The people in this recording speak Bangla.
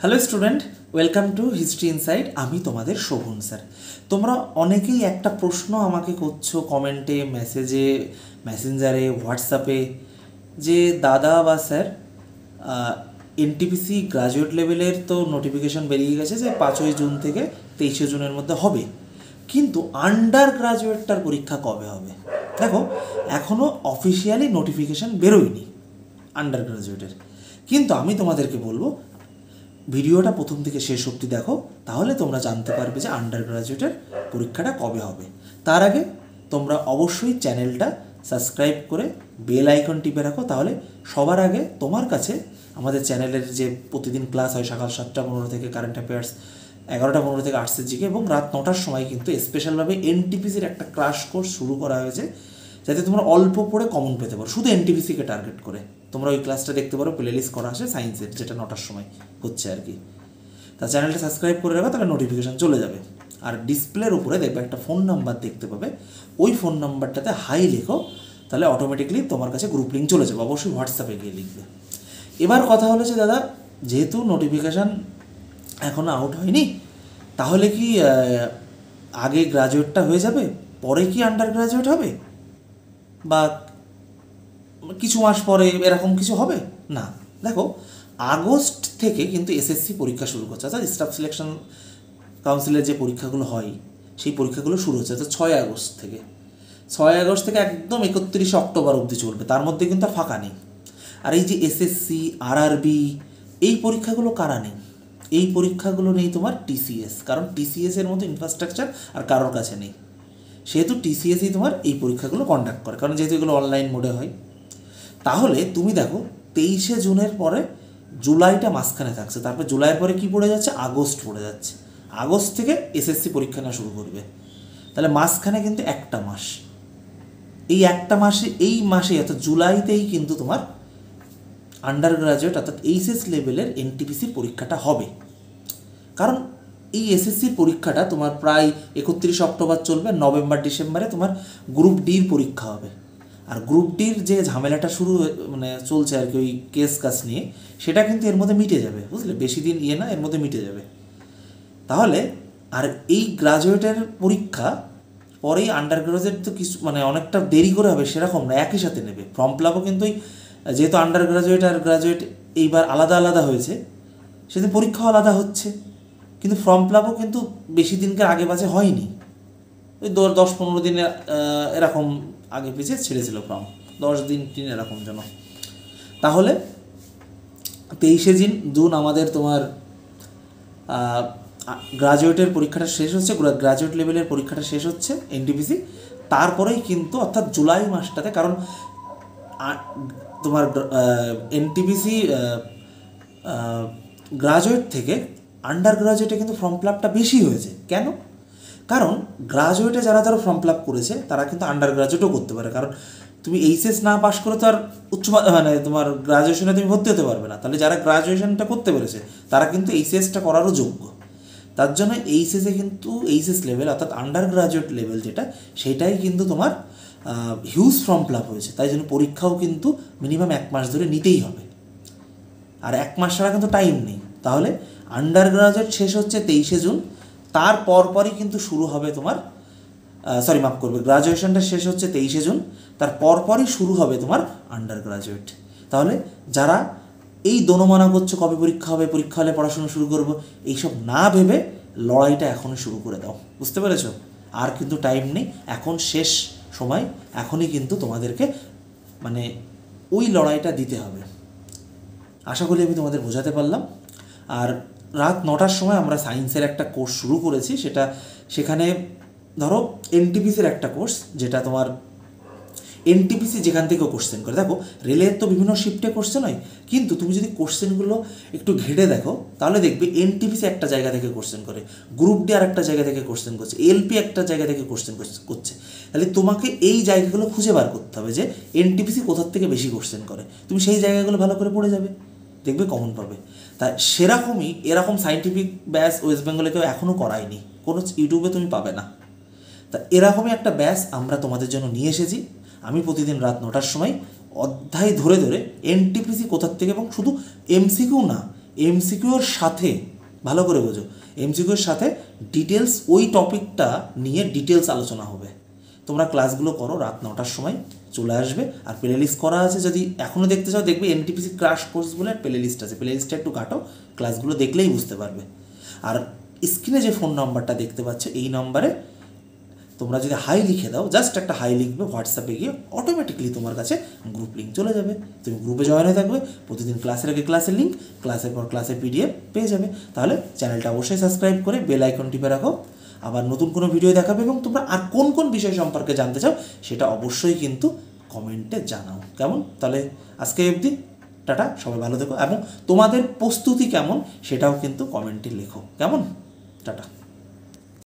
Hello student, welcome to history inside. আমি তোমাদের শোভন স্যার। তোমরা অনেকেই একটা প্রশ্ন আমাকে করছো কমেন্টে, মেসেজে, মেসেঞ্জারে, হোয়াটসঅ্যাপে, যে দাদা বা স্যার এনটিপিসি গ্রাজুয়েট লেভেলের তো নোটিফিকেশন বেরিয়ে গেছে যে 5ই জুন থেকে 23শে জুনের মধ্যে হবে, কিন্তু আন্ডার গ্রাজুয়েটটার পরীক্ষা কবে হবে? দেখো, এখনও অফিসিয়ালি নোটিফিকেশান বেরোয়নি আন্ডার গ্রাজুয়েটের, কিন্তু আমি তোমাদেরকে বলবো ভিডিওটা প্রথম থেকে শেষ অবধি দেখো, তাহলে তোমরা জানতে পারবে যে আন্ডার গ্রাজুয়েটের পরীক্ষাটা কবে হবে। তার আগে তোমরা অবশ্যই চ্যানেলটা সাবস্ক্রাইব করে বেল আইকন টিপে রাখো, তাহলে সবার আগে তোমার কাছে আমাদের চ্যানেলের যে প্রতিদিন ক্লাস হয় সকাল 7টা 15 থেকে কারেন্ট অ্যাফেয়ার্স, 11টা 15 থেকে আর্টসের জিকে, এবং রাত 9টার সময় কিন্তু স্পেশালভাবে এনটিপিসির একটা ক্রাশ কোর্স শুরু করা হয়েছে, যাতে তোমরা অল্প পড়ে কমন পেতে পারো, শুধু এনটিপিসিকে টার্গেট করে। তোমরা ওই ক্লাসটা দেখতে পারো, প্লেলিস্ট করা আছে সায়েন্সের, যেটা 9টার সময় হচ্ছে আর কি। তা চ্যানেলটা সাবস্ক্রাইব করে রাখো, তাহলে নোটিফিকেশান চলে যাবে। আর ডিসপ্লের উপরে দেখবে একটা ফোন নাম্বার দেখতে পাবে, ওই ফোন নাম্বারটাতে হাই লেখো, তাহলে অটোমেটিকলি তোমার কাছে গ্রুপ লিঙ্ক চলে যাবে। অবশ্যই হোয়াটসঅ্যাপে গিয়ে লিখবে। এবার কথা হলো যে দাদা, যেহেতু নোটিফিকেশান এখনও আউট হয়নি, তাহলে কি আগে গ্রাজুয়েটটা হয়ে যাবে, পরে কি আন্ডার গ্রাজুয়েট হবে, বা কিছু মাস পরে এরকম কিছু হবে? না, দেখো, আগস্ট থেকে কিন্তু এসএসসি পরীক্ষা শুরু করছে, অর্থাৎ স্টাফ সিলেকশন কাউন্সিলের যে পরীক্ষাগুলো হয় সেই পরীক্ষাগুলো শুরু হচ্ছে, অর্থাৎ 6 আগস্ট থেকে একদম 31শে অক্টোবর অবধি চলবে। তার মধ্যে কিন্তু আর ফাঁকা নেই। আর এই যে এসএসসি, আরআরবি, এই পরীক্ষাগুলো কারা নেই? এই পরীক্ষাগুলো নেই তোমার টিসিএস, কারণ টিসিএসের মতো ইনফ্রাস্ট্রাকচার আর কারোর কাছে নেই। সেহেতু টিসিএসই তোমার এই পরীক্ষাগুলো কন্ডাক্ট করে, কারণ যেহেতু এগুলো অনলাইন মোডে হয়। তাহলে তুমি দেখো, 23শে জুনের পরে জুলাইটা মাঝখানে থাকছে, তারপর জুলাইয়ের পরে কি পড়ে যাচ্ছে? আগস্ট পড়ে যাচ্ছে। আগস্ট থেকে এসএসসি পরীক্ষা নেওয়া শুরু করবে, তাহলে মাঝখানে কিন্তু একটা মাস, এই একটা মাসে, এই মাসে অর্থাৎ জুলাইতেই কিন্তু তোমার আন্ডার গ্রাজুয়েট অর্থাৎ এইচএস লেভেলের এনটিপিসির পরীক্ষাটা হবে। কারণ এই এসএসসির পরীক্ষাটা তোমার প্রায় 31শে অক্টোবর চলবে, নভেম্বর-ডিসেম্বরে তোমার গ্রুপ ডির পরীক্ষা হবে। আর গ্রুপ ডির যে ঝামেলাটা চলছে আর কি, ওই কেস কাজ নিয়ে, সেটা কিন্তু এর মধ্যে মিটে যাবে, বুঝলে? বেশি দিন না, এর মধ্যে মিটে যাবে। তাহলে আর এই গ্রাজুয়েটের পরীক্ষা পরেই আন্ডার গ্রাজুয়েট তো কিছু অনেকটা দেরি করে হবে সেরকম না, একই সাথে নেবে। ফর্ম ফিল আপও কিন্তু যেহেতু আন্ডার গ্রাজুয়েট আর গ্রাজুয়েট এইবার আলাদা আলাদা হয়েছে, সেদিন পরীক্ষাও আলাদা হচ্ছে, কিন্তু ফর্ম ফিল আপও কিন্তু বেশি দিনকার আগে বাজে হয়নি, ওই 10-15 দিনে এরকম আগে পিছিয়ে ছেড়েছিল ফর্ম, 10 দিন এরকম যেন। তাহলে 23শে জুন আমাদের তোমার গ্রাজুয়েটের পরীক্ষাটা শেষ হচ্ছে, গ্রাজুয়েট লেভেলের পরীক্ষাটা শেষ হচ্ছে এনটিপিসি। তারপরেই কিন্তু অর্থাৎ জুলাই মাসটাতে, কারণ তোমার এনটিপিসি গ্রাজুয়েট থেকে আন্ডার গ্রাজুয়েটে কিন্তু ফর্ম ফিল আপটা বেশি হয়েছে। কেন? কারণ গ্রাজুয়েটে যারা ফর্ম ফিল আপ করেছে তারা কিন্তু আন্ডার গ্রাজুয়েটও করতে পারে, কারণ তুমি এইচএস না পাস করে তো আর তোমার গ্রাজুয়েশনে তুমি ভর্তি হতে পারবে না। তাহলে যারা গ্রাজুয়েশনটা করতে পেরেছে তারা কিন্তু এইচএসটা করারও যোগ্য। তার জন্য এইচএসে কিন্তু এইচএস লেভেল অর্থাৎ আন্ডার গ্রাজুয়েট লেভেল যেটা, সেটাই কিন্তু তোমার হিউজ ফর্ম ফিল আপ হয়েছে। তাই জন্য পরীক্ষাও কিন্তু মিনিমাম 1 মাস ধরে নিতেই হবে, আর 1 মাস ছাড়া কিন্তু টাইম নেই। তাহলে আন্ডার গ্রাজুয়েট শেষ হচ্ছে 23শে জুন, তার পরপরই কিন্তু শুরু হবে তোমার গ্রাজুয়েশনটা শেষ হচ্ছে 23শে জুন, তার পরপরই শুরু হবে তোমার আন্ডার গ্রাজুয়েট। তাহলে যারা এই দোনোমানা করছো কবে পরীক্ষা হবে, পরীক্ষা হলে পড়াশোনা শুরু করবো, এইসব না ভেবে লড়াইটা এখনই শুরু করে দাও, বুঝতে পেরেছ? আর কিন্তু টাইম নেই, এখন শেষ সময়, এখনই কিন্তু তোমাদেরকে ওই লড়াইটা দিতে হবে। আশা করি আমি তোমাদের বোঝাতে পারলাম। আর রাত 9টার সময় আমরা সায়েন্সের একটা কোর্স শুরু করেছি, সেখানে ধরো এনটিপিসির একটা কোর্স, যেটা তোমার এনটিপিসি যেখান থেকেও কোশ্চেন করে। দেখো, রেলের তো বিভিন্ন শিফটে কোশ্চেন হয়, কিন্তু তুমি যদি কোশ্চেনগুলো একটু ঘেটে দেখো, তাহলে দেখবে এনটিপিসি একটা জায়গা থেকে কোশ্চেন করে, গ্রুপ ডি আর একটা জায়গা থেকে কোশ্চেন করছে, এলপি একটা জায়গা থেকে কোশ্চেন করছে। তাহলে তোমাকে এই জায়গাগুলো খুঁজে বার করতে হবে যে এনটিপিসি কোথার থেকে বেশি কোশ্চেন করে, তুমি সেই জায়গাগুলো ভালো করে পড়ে যাবে, দেখবে কমন পাবে। তাই সেরকমই এরকম সায়েন্টিফিক ব্যাচ ওয়েস্ট বেঙ্গলে কেউ এখনও করায়নি, কোনো ইউটিউবে তুমি পাবে না। তা এরকমই একটা ব্যাচ আমরা তোমাদের জন্য নিয়ে এসেছি। আমি প্রতিদিন রাত 9টার সময় অধ্যায় ধরে ধরে এনটিপিসি কোথার থেকে, এবং শুধু এমসিকিউ না, এমসিকিউর সাথে, ভালো করে বোঝো, এমসিকিউর সাথে ডিটেলস ওই টপিকটা নিয়ে ডিটেলস আলোচনা হবে। তোমরা ক্লাসগুলো করো, রাত 9টার সময় চলে আসবে। আর প্লে লিস্ট করা আছে, যদি এখনও দেখতে চাও দেখবে এনটিপিসি ক্রাশ কোর্স বলে প্লে লিস্ট আছে, প্লে লিস্টটা একটু কাটো, ক্লাসগুলো দেখলেই বুঝতে পারবে। আর স্ক্রিনে যে ফোন নাম্বারটা দেখতে পাচ্ছ এই নাম্বারে তোমরা যদি হাই লিখে দাও, জাস্ট একটা হাই লিখবে, হোয়াটসঅ্যাপে গিয়ে অটোমেটিকলি তোমার কাছে গ্রুপ লিঙ্ক চলে যাবে, তুমি গ্রুপে জয়েন হয়ে থাকবে, প্রতিদিন ক্লাসের আগে ক্লাসের লিঙ্ক, ক্লাসের পর ক্লাসের পিডিএফ পেয়ে যাবে। তাহলে চ্যানেলটা অবশ্যই সাবস্ক্রাইব করে বেল আইকন টিপে রাখো, আবার নতুন কোনো ভিডিও দেখাবে। এবং তোমরা আর কোন কোন বিষয় সম্পর্কে জানতে চাও সেটা অবশ্যই কিন্তু কমেন্টে জানাও। কেমন? তাহলে আজকে অবধি, টাটা, সবাই ভালো থেকো। এবং তোমাদের প্রস্তুতি কেমন সেটাও কিন্তু কমেন্টে লেখো। কেমন? টাটা।